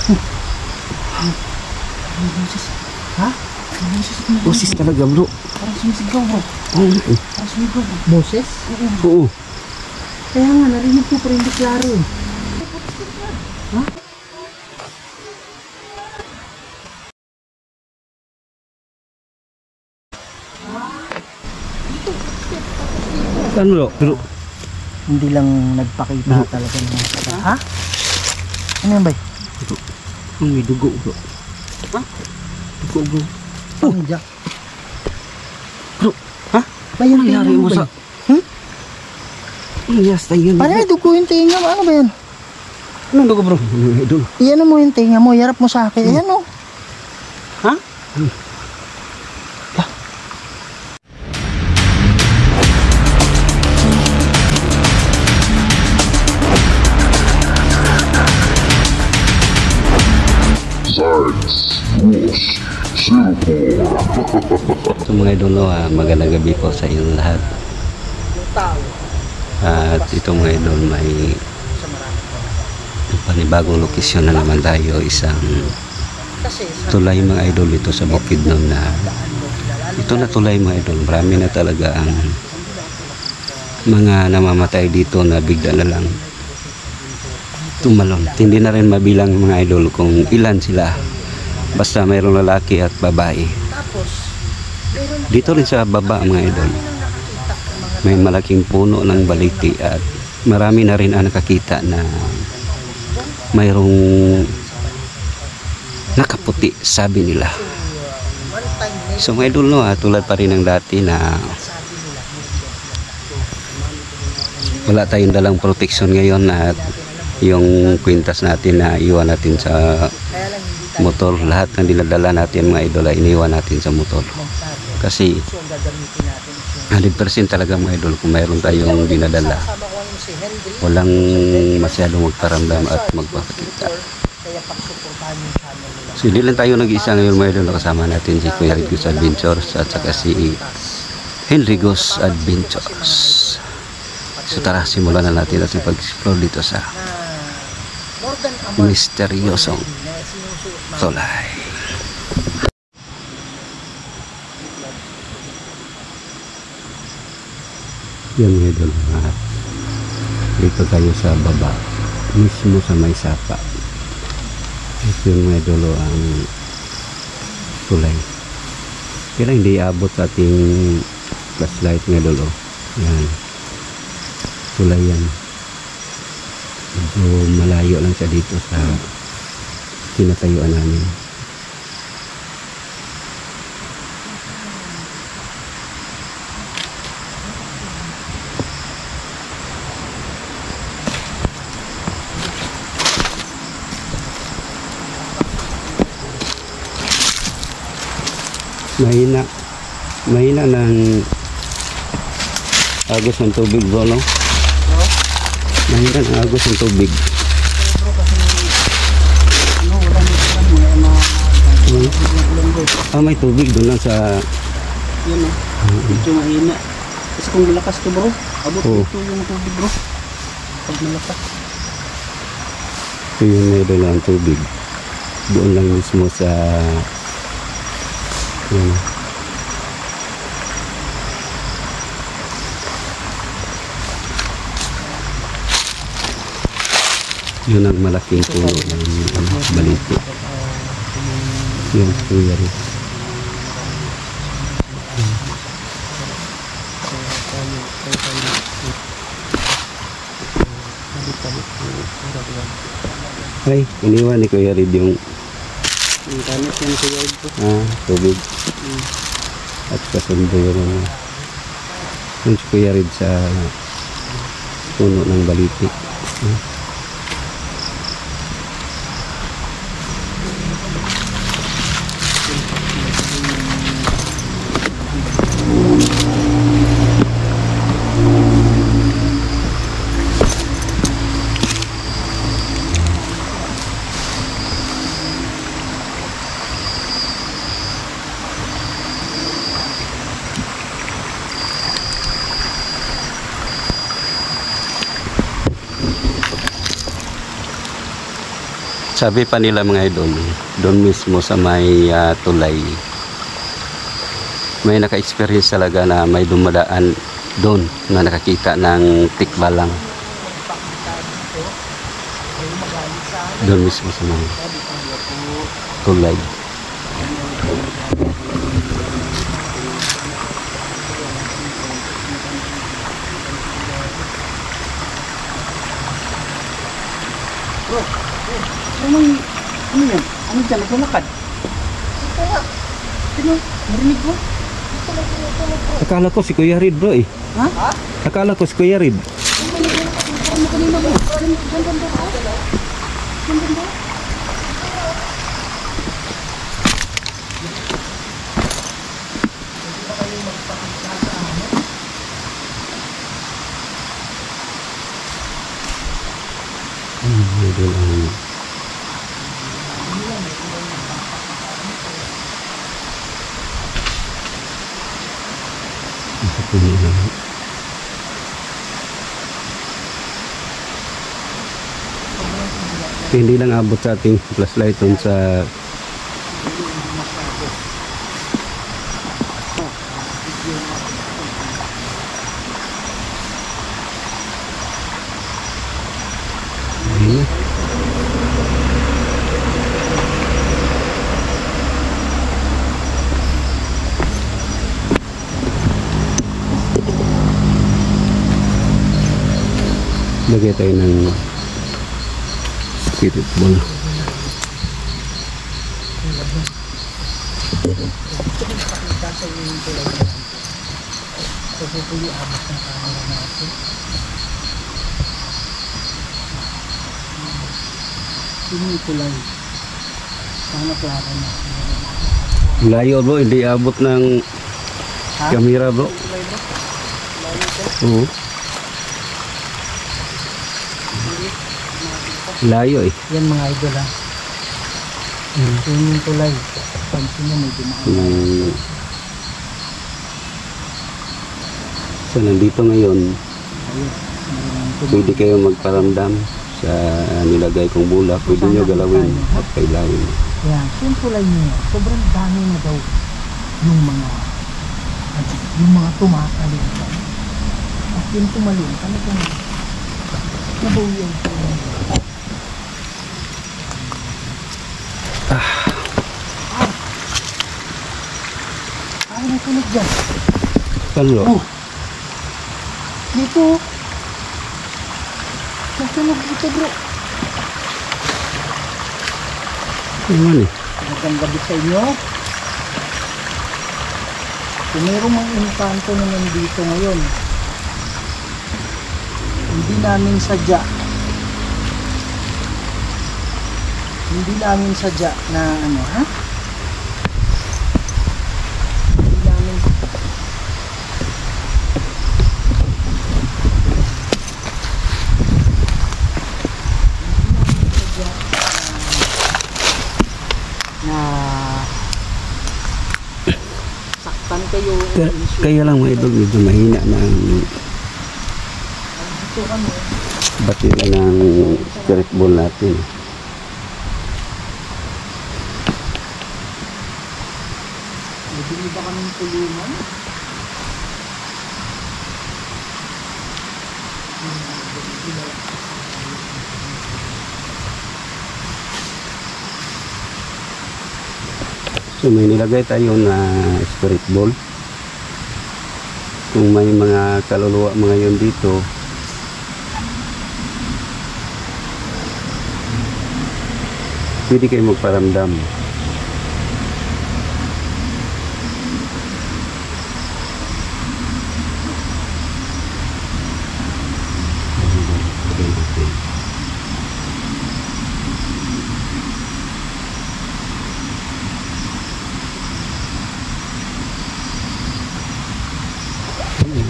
May boses. Ha? May boses at may Boses talaga bro. Parang sumisigaw bro. Oo. Parang sumigaw bro. Boses? Oo. Kaya nga, narinig ko pero hindi klaro eh. Ha? Saan bro? Bro. Hindi lang nagpakita talaga ng mga kata. Ha? Ano yan ba? Bro. Ang may dugo bro. Ha? Dugo bro. Oh! Jack. Bro. Ha? Ba yung Nangyari tinga mo mo sa... ba? Hmm? Ang yasta yun. Paano may dugo yung tinga mo? Ano ba yan? Anong dugo bro? Ano idol? Iyan mo yung tinga mo. Yarap mo sa akin. Ayan o. Ha? So mga idol, magandang gabi po sa inyong lahat. At ito mga idol, may panibagong lokasyon na naman tayo. Isang tulay mga idol ito sa Bukidnon na ito na tulay mga idol. Marami na talaga ang mga namamatay dito na bigla na lang tumalon. Hindi na rin mabilang mga idol kung ilan sila. Basta mayroong lalaki at babae. Dito rin sa baba mga idol, may malaking puno ng baliti at marami na rin ang nakakita na mayroong nakaputi, sabi nila. So mga idol, no, tulad pa rin ng dati na wala tayong dalang protection ngayon at yung kwintas natin na iwan natin sa motor, lahat ng dinadala natin mga idol ay iniwan natin sa motor. Kasi 100% talaga mga idol, kung mayroon tayong dinadala, walang masyadong magparamdam at magpapakita. So hindi lang tayo nag-isa ngayon mga idol, kasama natin si Kuya Rigos Adventures at saka si Henrigos Adventures. So tara, simulan na natin at pag-explore dito sa misteryosong tulay. Yan mga idol, dito tayo sa baba mismo sa may sapa. Ito yung mga idol ang tulay, kaya hindi abot sa ating flashlight mga idol. Yan, tulay yan. Medyo malayo lang siya dito sa tinatayuan namin. Mahina ng agos ng tubig bro, no? Mahina ng agos ng tubig. May tubig doon lang sa... Yan o. Medyo mahina. Kasi kung malakas to bro, abot dito yung tubig bro. Pag malakas. Ito yung meron lang tubig. Doon lang mismo sa... Yan. Yun ang malaking puno ng baliti. Yun, kuya rin. Ay, iniwan ni Kuya Rid yung Tanit yan Kuya Rid po. Tubig. At kasundo yung si Kuya Rid sa puno ng baliti. Sabi pa nila mga idol, doon mismo sa may tulay, may naka-experience talaga na may dumadaan doon na nakakita ng tikbalang. Doon mismo sa may tulay. Bro, ano yan? Ano dyan? Naglalakad? Ano? Narinig ko? Akala ko si Kuya Rid bro eh. Ha? Akala ko si Kuya Rid. Ano kanina mo? Idol ang isa po nila. Hindi lang abot sa ating flashlight dun sa ayun na. Lagay tayo ng spirit ball. Hindi tulay. Sana klaro na. Layo bro, hindi abot ng Ha? kamera bro. Tulay bro? Layo ko? Oo. Layo eh. Yan mga idol ha. Ito yung tulay. Pansin nyo may dumaan. So nandito ngayon, Ayun. Mayroong pwede kayo magparamdam sa nilagay kong bola. Pwede nyo galawin at kailawin. Yan. Yung tulay niya. Sobrang dami na daw yung mga tumatalin. At yung tumalin, talagang nabawi ang tulay. Ano na tunog dyan? Kanlo? Oh! Dito! Nasunog dito bro! Ano eh? Magandang gabi sa inyo. Kung mayroong mga engkanto na nandito ngayon, hindi namin sadya. Hindi namin sadya na ano ha? Hindi namin sadya na saktan kayo. Kaya lang mga idol, medyo mahina na ang Ito ano, battery ng spirit ball natin. nabili ba kaming tulungan? So may nilagay tayo na spirit ball. Kung may mga kaluluwa mga yun dito, pwede kayo magparamdam.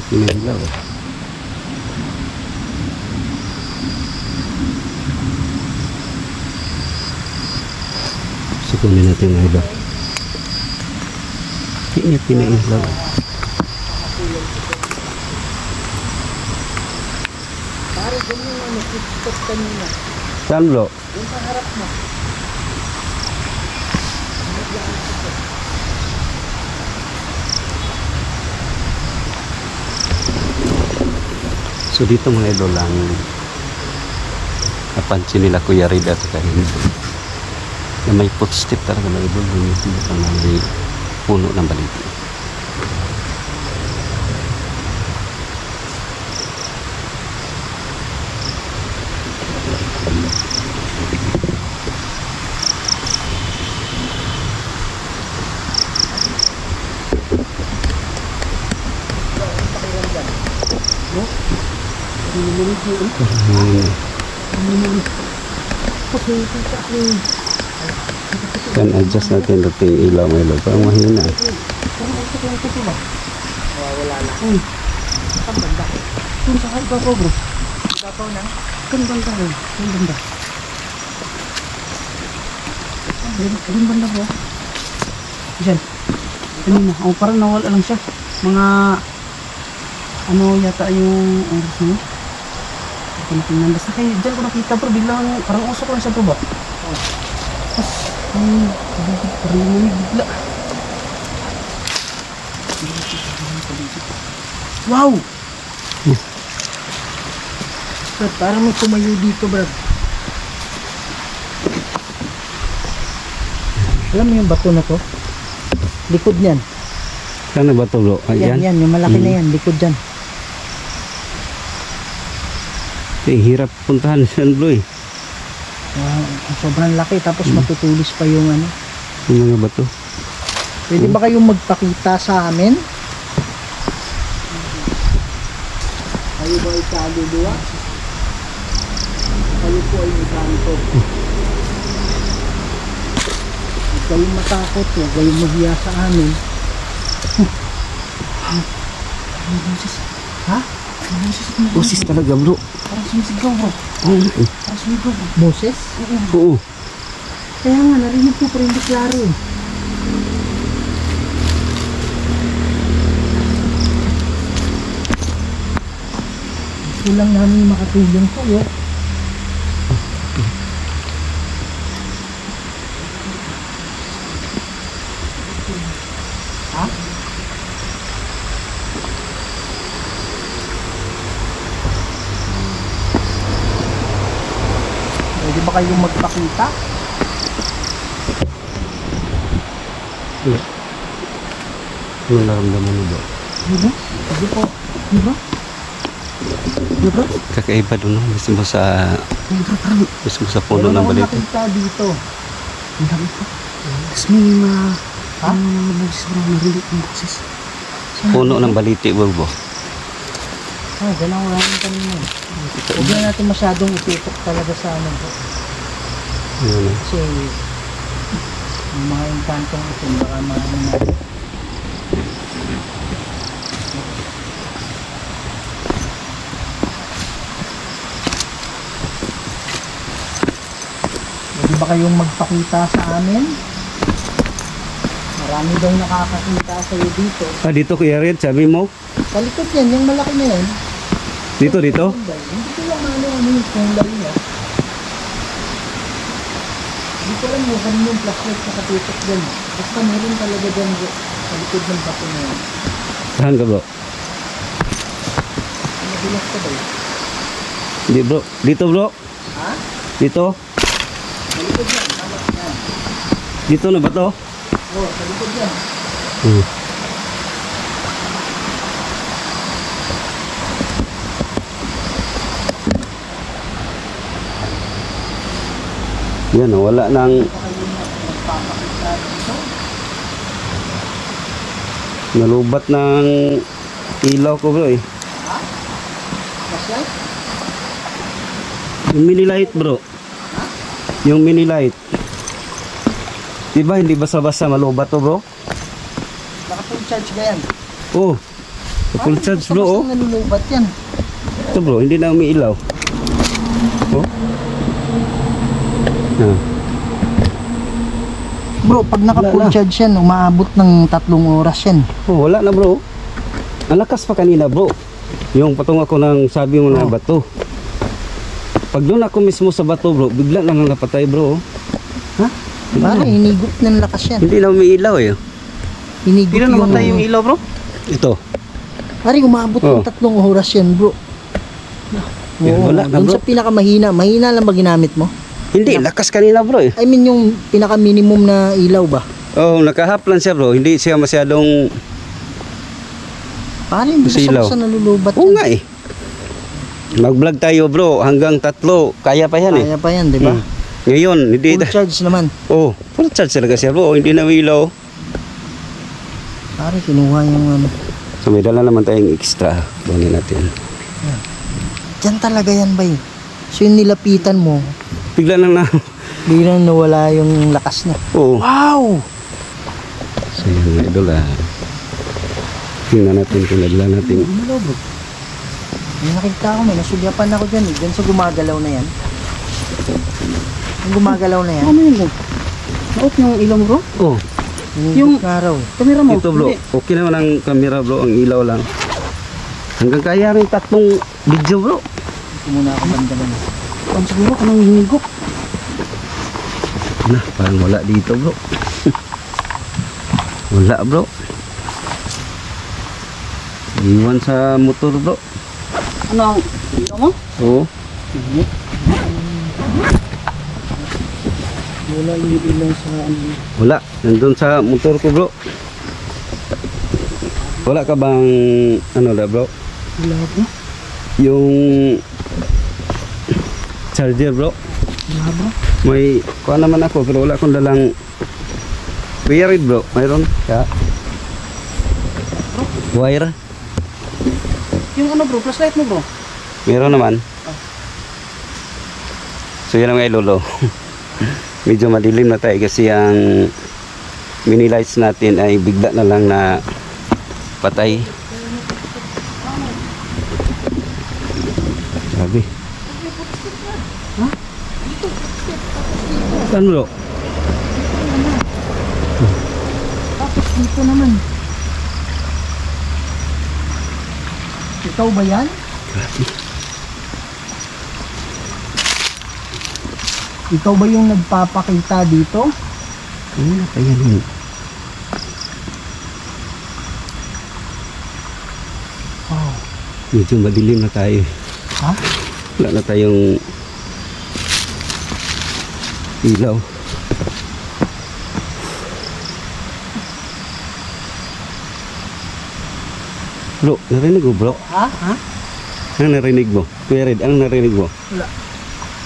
Pinahilaw. Sukunin natin ang iba. Hindi niya pinahilaw. Pare, ganyan yung ano, kit kanina. Saan bro? Yung sa harap mo. So dito mga idol ang napansin nila Kuya Rid at saka Hindu na may footstep talaga mga idol dito sa may puno ng baliti. Kan adjust natin ito yung ilaw mga idol. Parang mahina. Wala na. Ang banda. Kung sa halba ko bro. Ibabaw na. Kung banda bro. Kung banda. Kung banda bro. Diyan. Kanina. Oh, parang nawala lang siya. Mga ano yata yung oras na yun. Tingnan. Basta kayo, dyan ko nakita bro, biglang parang usok lang siya bro ba? Tapos, parang lumamig bigla. Wow! Brad, parang may tumayo dito Brad. Alam mo yung bato na to? Likod niyan. Saan na ba ito bro? Yan, yung malaki na yan, likod dyan. Hirap puntahan siya bro eh. Sobrang laki tapos matutulis pa yung ano. Yung mga bato. Pwede ba kayong magpakita sa amin? Kayo ba ay kaluluwa? Kayo po ay ikanto. Huwag kayong matakot, huwag kayong mahiya sa amin. Ha? Boses talaga bro. Parang sumisigaw bro. Parang sumigaw bro. Boses? Oo. Kaya nga, narinig ko pero hindi klaro eh. Gusto lang namin makatulong sa'yo. Ha? Pwede ba kayong magpakita? Ano naramdaman mo bro? Diba? Diba? Diba? Diba? Kakaiba doon no? Mismo sa puno ng baliti. Meron akong nakita dito. Ang dami po. Tapos may mga... Ha? Mga boses bro, narinig ng boses. Puno ng baliti bro. Ah, ganang wala naman kanina. Huwag na natin masyadong itutok talaga sa ano bro. Ano? Kasi yung mga inkantong ito, baka mga pwede ba kayong magpakita sa amin? Marami daw nakakakita sa'yo dito. Ah dito Kuya Rid, sabi mo? Sa likod yan, yung malaki na yan. Dito? Hindi ko lang ano yung kulay niya. Hindi ko alam yung kanina yung flashlight na katutok dyan. Basta meron talaga dyan sa likod ng bato na yan. Saan ka bro? Mabilas ka ba yun? Hindi bro. Dito bro? Ha? Dito? Sa likod yan, tama yan. Dito na ba to? Oo, sa likod yan. Yan oh, wala nang Magpapakita dito. nalubat ng ilaw ko bro eh. Flashlight? Yung mini light bro. Yung mini light. Diba hindi basta-basta malubat to bro? Naka full charge ba yan? Oh. Full charge bro oh. Basta nalulubat yan. Ito bro, hindi na umiilaw. Oh. Bro, pag naka Wala full na. charge yan, umaabot ng 3 oras yan. Oh, wala na bro. Ang lakas pa kanina bro. Yung patungo ako ng sabi mo na Oh. bato. Pag doon ako mismo sa bato bro, bigla lang ang napatay bro. Ha? Parang hinigot ng lakas yan. Hindi na umiilaw eh. Hinigot namatay yung ilaw bro? Ito. Parang umabot Oh. ng 3 oras yan bro. Yan, Oo, wala na, dun bro. sa pinakamahina. Mahina lang ba ginamit mo? Hindi, lakas kanina bro eh. I mean yung pinaka-minimum na ilaw ba? Oh, nakahap lang siya bro. Hindi siya masyadong... Paano hindi Silaw. sa nalulubat Oo yan? nga eh. Mag-vlog tayo bro. Hanggang 3. Kaya pa yan eh. Kaya pa yan, di ba? Ngayon, hindi... Full charge naman. Oh, full charge talaga siya bro. Hindi na ilaw. Pare, kinuha yung ano. So may dala naman tayong extra. Kunin natin. Diyan talaga yan ba So yung nilapitan mo, Bigla lang na... biglang nawala yung lakas na. Oo. Wow! So yun mga idol ah. Tingnan natin kung nagla natin. Ano bro? May nakita ko, may nasulyapan ako dyan eh. Dyan sa gumagalaw na yan. Yung gumagalaw na yan. Ano yun bro? Naot yung ilong bro? Oh, Yung araw. Kamera mo? ito bro. Hindi. Okay naman ang camera bro. Ang ilaw lang. Hanggang kaya rin 3 video bro. Ito muna ako banda na. Ang siguro kanang hinigok. Nah, parang wala dito bro. Wala bro. Iwan sa motor bro. Ano ang ilaw mo? Oo. Wala yung ilaw sa ano. Wala. Nandun sa motor ko bro. Wala ka bang ano da bro? Wala bro. Yung charger bro. Wala bro. May kuha naman ako pero wala akong dalang wired bro. Mayroon ka? Wire? Yung ano bro, flashlight mo bro? Meron naman. So yan ang mga lolo. Medyo madilim na tayo kasi ang mini lights natin ay bigla na lang na patay. Sabi. Saan bro? Tapos dito naman. Ikaw ba yan? Ikaw ba yung nagpapakita dito? Ano pa yan yun? Wow. Medyo madilim na tayo. Ha? Wala na tayong ilaw. Bro, narinig mo bro? Ha? Ha? Ano narinig mo? Kuya Red, ano narinig mo? Wala.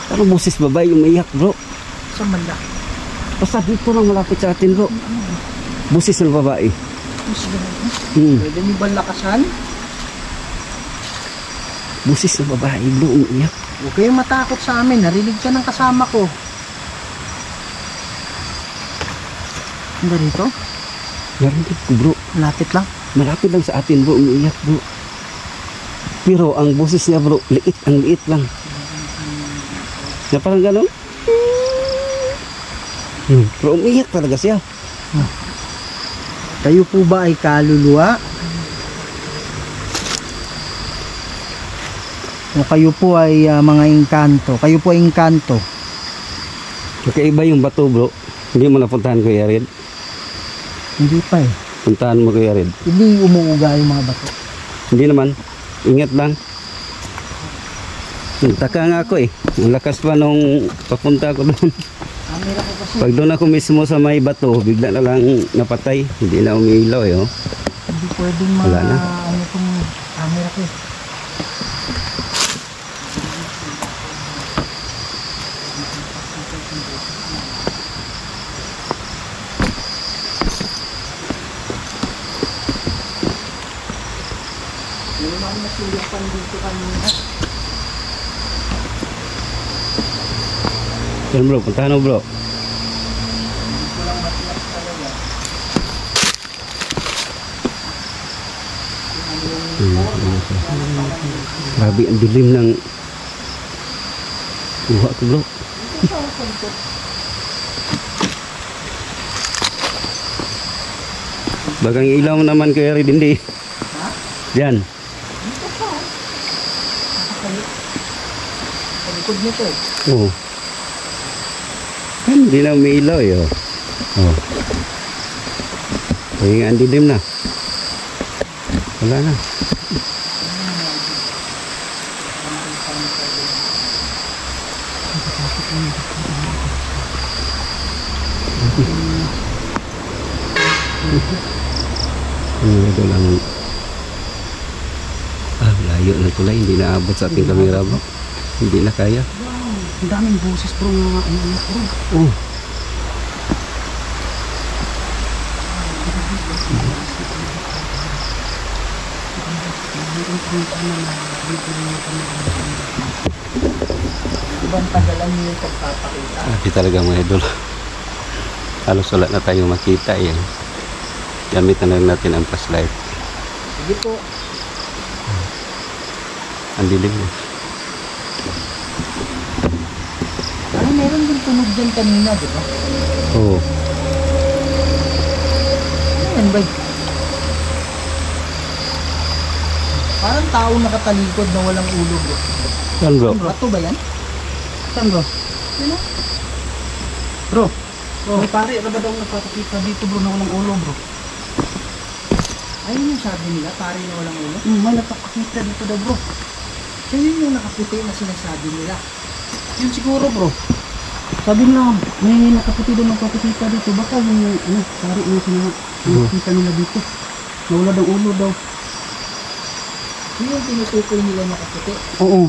Parang boses babae umiyak bro. Sa manda. Basta dito lang malapit sa atin bro. Boses ng babae. Pwede niyo ba lakasan? Boses ng babae bro umiyak. Huwag kayong matakot sa amin. Narinig ka ng kasama ko. Handa rito? Narinig ko bro. Malapit lang. Malapit lang sa atin bro umiyak bro. Pero ang boses niya bro, liit, ang liit lang. Na parang gano'n. Pero umiyak talaga siya. Kayo po ba ay kaluluwa? O kayo po ay mga engkanto? Kayo po ay engkanto? Kakaiba yung bato bro. Hindi mo napuntahan Kuya Red. Hindi pa eh. Puntahan mo Kuya Red. Hindi umuuga yung mga bato. Hindi naman. Ingat lang. Taka nga ako eh. Ang lakas pa nung papunta ko doon. Camera ko kasi. Pag doon ako mismo sa may bato, bigla na lang napatay. Hindi na umiilaw eh. Oh. Hindi pwedeng Wala na. ano itong camera ko eh. May mga nasuyapan dito kanina. Yan bro, puntahan mo bro. Grabe ang dilim ng kuha ko bro. Bagang ilaw mo naman kaya rin hindi. Diyan. Sa likod nito eh. Oo. Hindi na umiilaw eh. Oh. Oh. Kaya ang dilim na. Wala na. Mga idol ang layo ng tulay, hindi naabot sa ating kamera bro. Hindi na kaya. Ang daming boses bro nga bro. Oh. Ibang tagalan niyo yung pagpapakita. Di talaga mga idol. Halos wala na tayo makita yan. Gamit na lang natin ang flashlight. Sige po. Ang dilim na. Parang meron din tunog dyan kanina, di ba? Oo. Ano ba? Parang tao nakatalikod na walang ulo, bro. Yan bro. Bato ba yan? Saan bro? Ano? Bro. May pare, ano ba daw nagpapakita dito bro na walang ulo bro? Ayun yung sabi nila, pare na walang ulo. May nagpapakita dito daw bro. So yun yung nakaputi na sinasabi nila. Yun siguro bro. Sabi nila, may nakaputi daw nagpapakita dito. Baka yung pare na sinakita nila dito. Nawala daw ulo daw. Yun yung tinutukoy nila nakaputi. Oo.